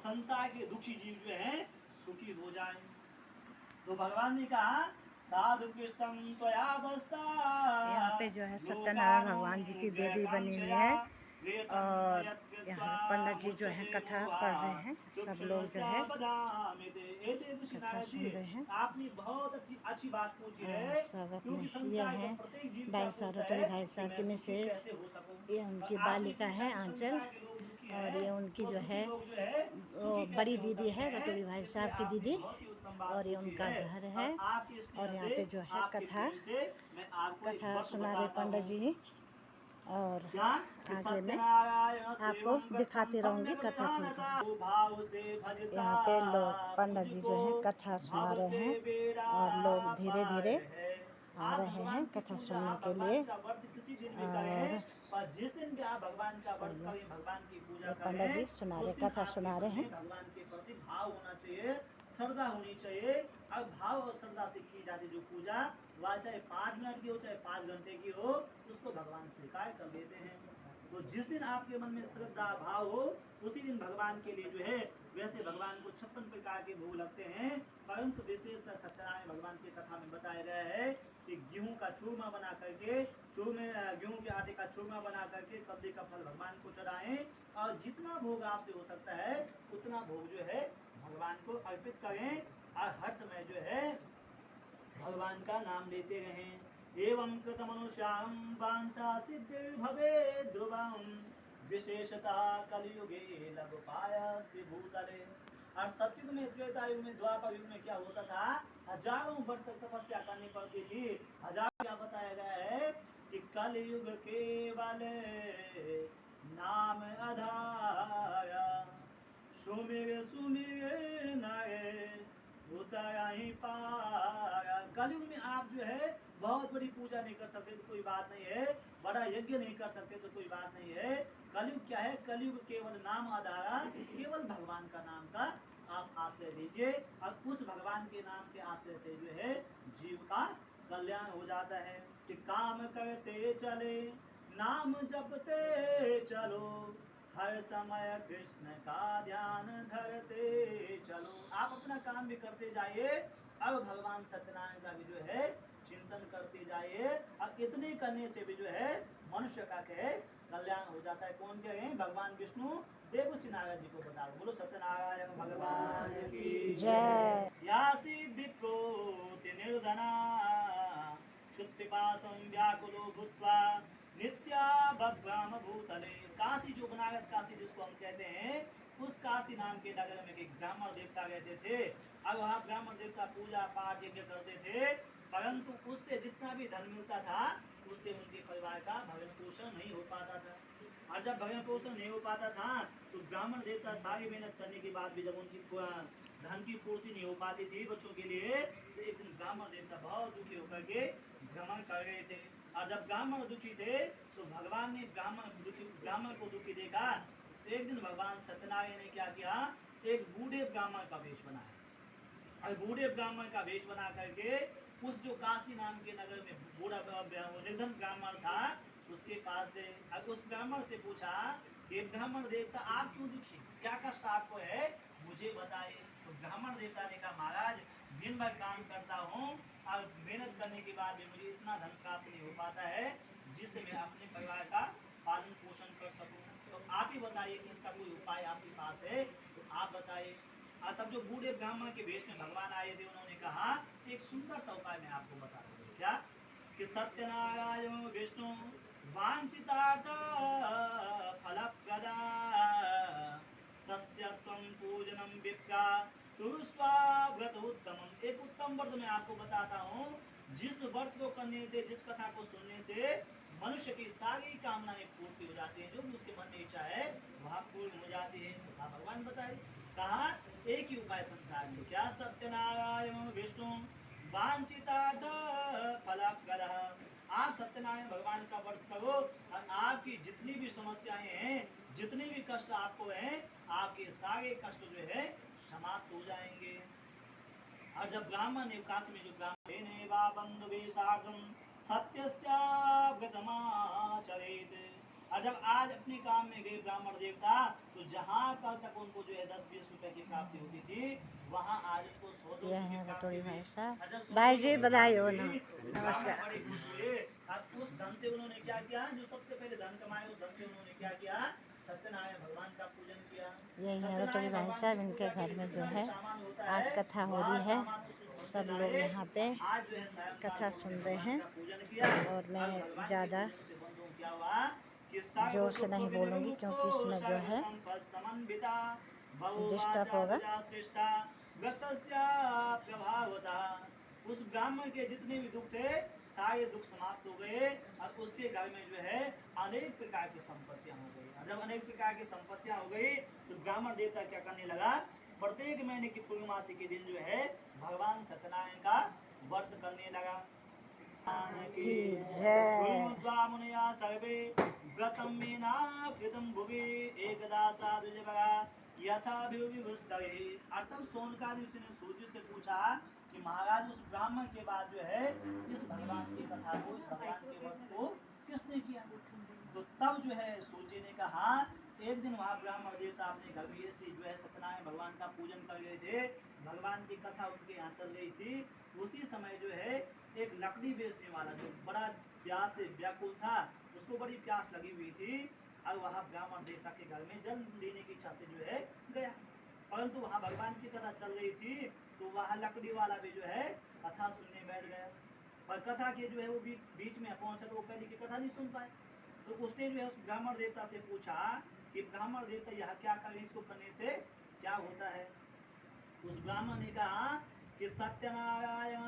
संसार के दुखी जीव जो है सुखी हो जाए। तो भगवान ने कहा साधु कृष्णम त्वया बसा। यहाँ पे जो है सत्यनारायण भगवान जी की वेदी बनी हुई है और यहाँ पंडित जी जो है कथा पढ़ रहे हैं। सब लोग जो है कथा सुन रहे हैं। आपने बहुत अच्छी बात पूछी है। सब अपने क्योंकि ये संसार का हैं प्रत्येक जीव भाई क्या साहब, सोचता रतोड़ी है भाई कि साहब की मैं सुखी मिसेज, कैसे हो सकूं। ये उनकी और आपने बालिका पूछा है कि आंचल, संसार के लोग दुखी और हैं ये उनकी तो जो दुखी है लोग जो है वो सुखी बड़ी कैसे हो दीदी सकते है, हैं। रतोड़ी भाई इसलिए साहब की आपने दीदी, बहुत ही उत्तम बात और ये पूछी उनका है। घर है। और आपकी स्नेह और यहाँ से पे जो है आपके कथा प्रेम से मैं आपको एक वक्त सुना रहे बताता पंडित हूँ। जी। और क्या कि आगे में सत्यनारायण आपको सेवं कर्तम दिखाती रहूंगी सम्यक कथा थोड़ी विधानता थोड़ी। भाव से भजता यहाँ पे लोग पंडित जी तुझको जो है कथा सुना भव रहे से हैं बेड़ा और लोग धीरे पार धीरे है। आ आप रहे हैं भगवान की कथा पूजा सुनने के लिए। भगवान का व्रत किसी दिन भी और करें, पर जिस दिन भी आप भगवान का सब व्रत लोग करें, भगवान की पूजा ये पंडित जी करें, सुना उस रहे, दिन कथा आपके सुना मन रहे हैं। में भगवान के प्रति भाव होना चाहिए, श्रद्धा होनी चाहिए। अब भाव और श्रद्धा से की जाती जो पूजा, वह चाहे 5 मिनट की हो चाहे 5 घंटे की हो, उसको भगवान स्वीकार कर लेते हैं। तो जिस दिन आपके मन में श्रद्धा भाव हो, उसी दिन भगवान के लिए जो है, वैसे भगवान को 56 प्रकार के भोग लगते हैं। परंतु विशेषतः सत्यनारायण भगवान की कथा में बताया गया है कि गेहूं का चूरमा बना करके, गेहूं के आटे का चूरमा बना करके कब्जे का फल भगवान को चढ़ाएं, और जितना भोग आपसे हो सकता है उतना भोग जो है भगवान को अर्पित करें, और हर समय जो है भगवान का नाम लेते रहें। एवं कृतमनुष्यां वांछा सिद्धिर्भवे ध्रुवं विशेषतः कलियुगे लघुपायस्ति भूतले। और सतयुग में, त्रेता युग में, द्वापर युग में क्या होता था, हजारों वर्ष तक तपस्या करनी पड़ती थी। हजार क्या बताया गया है कि कलयुग केवल नाम आधारा सुमिर सुमिर नरे उतारा ही पाया। कलयुग में आप जो है बहुत बड़ी पूजा नहीं कर सकते तो कोई बात नहीं है, बड़ा यज्ञ नहीं कर सकते तो कोई बात नहीं है। कलयुग क्या है, कलयुग केवल नाम आधारा, केवल भगवान का नाम का आप आश्रय दीजिए, और उस भगवान के नाम के आश्रय से जो है जीव का कल्याण हो जाता है। कि काम करते चले नाम जपते चलो, हर समय कृष्ण का ध्यान धरते चलो। आप अपना काम भी करते जाइए, अब भगवान सत्यनारायण का भी जो है चिंतन करते जाइए, और इतने करने से भी जो है मनुष्य का कहे कल्याण हो जाता है। कौन कहे, भगवान विष्णु देवसी नारद जी को बता दो। बोलो सत्यनारायण भगवान की जय। यासीद विप्रोति निर्धना क्षुत्पिपासं व्याकुलो भूत्वा नित्या बभ्राम भूतले। काशी जो बनारस काशी जिसको हम कहते हैं, उस काशी नाम के नगर में एक ब्राह्मण देवता रहते थे, और वहाँ ब्राह्मण देवता पूजा पाठ यज्ञ करते थे, परंतु उससे जितना भी धन मिलता था उससे उनके परिवार का भरण पोषण नहीं हो पाता था। और जब भरण पोषण नहीं हो पाता था तो ब्राह्मण देवता सारी मेहनत करने के बाद भी जब उनकी धन की पूर्ति नहीं हो पाती थी बच्चों के लिए, तो एक दिन ब्राह्मण देवता बहुत दुखी होकर के भ्रमण कर रहे थे। और जब ब्राह्मण दुखी थे तो भगवान ने ब्राह्मण को दुखी देखा, तो एक दिन भगवान सत्यनारायण ने क्या किया, एक बूढ़े ब्राह्मण का वेश बनाया, और बूढ़े ब्राह्मण का वेश बना करके उस जो काशी नाम के नगर में बूढ़ा निर्धन ब्राह्मण था उसके पास गए, और उस ब्राह्मण से पूछा कि ब्राह्मण देवता आप क्यों दुखी, क्या कष्ट आपको है, मुझे बताइए। तो ब्राह्मण देवता ने कहा, महाराज दिन भर काम करता हूँ और मेहनत करने के बाद भी मुझे इतना धन प्राप्त नहीं हो पाता है जिससे मैं अपने परिवार का पालन पोषण कर सकूं। तो आप ही बताइए कि इसका कोई उपाय आपके पास है, तो आप बताइए। तब जो बूढ़े ब्राह्मण के वेश में भगवान आए थे, उन्होंने कहा एक सुंदर सा उपाय मैं आपको बता दूं। क्या कि सत्यनारायण विष्णु वांछितार्थ फलप्रदा तस्य त्वं पूजनम विप्रा कुरुस्वाव्रत उत्तमम। एक उत्तम व्रत मैं आपको बताता हूँ, जिस व्रत को करने से, जिस कथा को सुनने से मनुष्य की सारी कामनाएं पूर्ति हो जाती हैं, जो भी उसके मन में इच्छा है वह पूर्ण हो जाती है। तथा भगवान बताए, कहा एक ही उपाय संसार में, क्या सत्यनारायण विष्णु वांछितार्थ फलप्रदः। आप सत्यनारायण भगवान का व्रत करो और आपकी जितनी भी समस्याएं हैं, जितने भी कष्ट आपको हैं, आपके सारे कष्ट जो है समाप्त हो जाएंगे। और जब ब्राह्मण ने काशी में जो ब्राह्मण वा बंधु वेशार्थम सत्यस्याव्रतमाचरेत् और जब आज अपने काम में गए ब्राह्मण देवता, तो जहाँ कल तक उनको जो है 10-20 रुपए की प्राप्ति होती थी, वहाँ आज उनको 100-200 ये की हैं प्राप्ति रतौड़ी हुई। भाई साहब। और जब भाई 100-200 जी की बधाई प्राप्ति हो हुई, ना, तो ब्राह्मण नमस्कार। बड़े खुश हुए। और उस धन से उन्होंने क्या किया, जो सबसे पहले धन कमाए, उस धन से उन्होंने क्या किया, सत्यनारायण भगवान का पूजन किया। यही है रतौड़ी सत्यनारायण भाई भगवान साहब, की इनके पूजा के घर लिए में जो जितना भी है सामान होता आज है, कथा हो वह रही है। सामान उस धन से सब लोग लाए। यहाँ पे आज जो है सायंकाल कथा उन्होंने सुन रहे भगवान हैं का पूजन किया। और मैं भगवान के ज़्यादा पूजन से बंधुओं क्या हुआ कि जोर से नहीं बोलूँगी क्योंकि इसमें जो है डिस्टर्ब होगा। उस ब्राह्मण के जितने भी दुख थे, सारे दुख समाप्त हो गए। और उसके घर में जो है अनेक प्रकार की संपत्तियां हो गई। और जब अनेक प्रकार की संपत्तियां हो गई, तो ब्राह्मण देवता क्या करने लगा, प्रत्येक महीने की पूर्णिमासी के दिन जो है भगवान सत्यनारायण का व्रत करने लगा। की जय। सर्वे व्रतं मेना कृतं भुवि एकदा साधु जगः यथाभिविवस्त्रैः। और तब सोनकादि ऋषि ने सूर्य से पूछा कि महाराज, उस ब्राह्मण के बाद जो है इस भगवान की कथा को, इस भगवान के व्रत को किसने किया? तो तब जो है सूर्य ने कहा, एक दिन वहाँ ब्राह्मण देवता अपने घर में से जो है सत्यनारायण भगवान का पूजन कर रहे थे, भगवान की कथा उनके यहाँ चल रही थी। उसी समय जो है एक लकड़ी बेचने वाला जो बड़ा प्यास से व्याकुल था, उसको बड़ी प्यास लगी हुई थी, और वहाँ ब्राह्मण देवता के घर में जल लेने की इच्छा से जो है गया। परंतु वहाँ भगवान की कथा चल रही थी, तो वहाँ लकड़ी वाला भी जो है कथा सुनने बैठ गया। पर कथा के जो है वो बीच में पहुंचा, तो वो पहले की कथा नहीं सुन पाए। तो उसने जो है उस ब्राह्मण देवता से पूछा कि ब्राह्मण देवता यह क्या करें, इसको करने से क्या होता है? उस ब्राह्मण ने कहा कि सत्यनारायण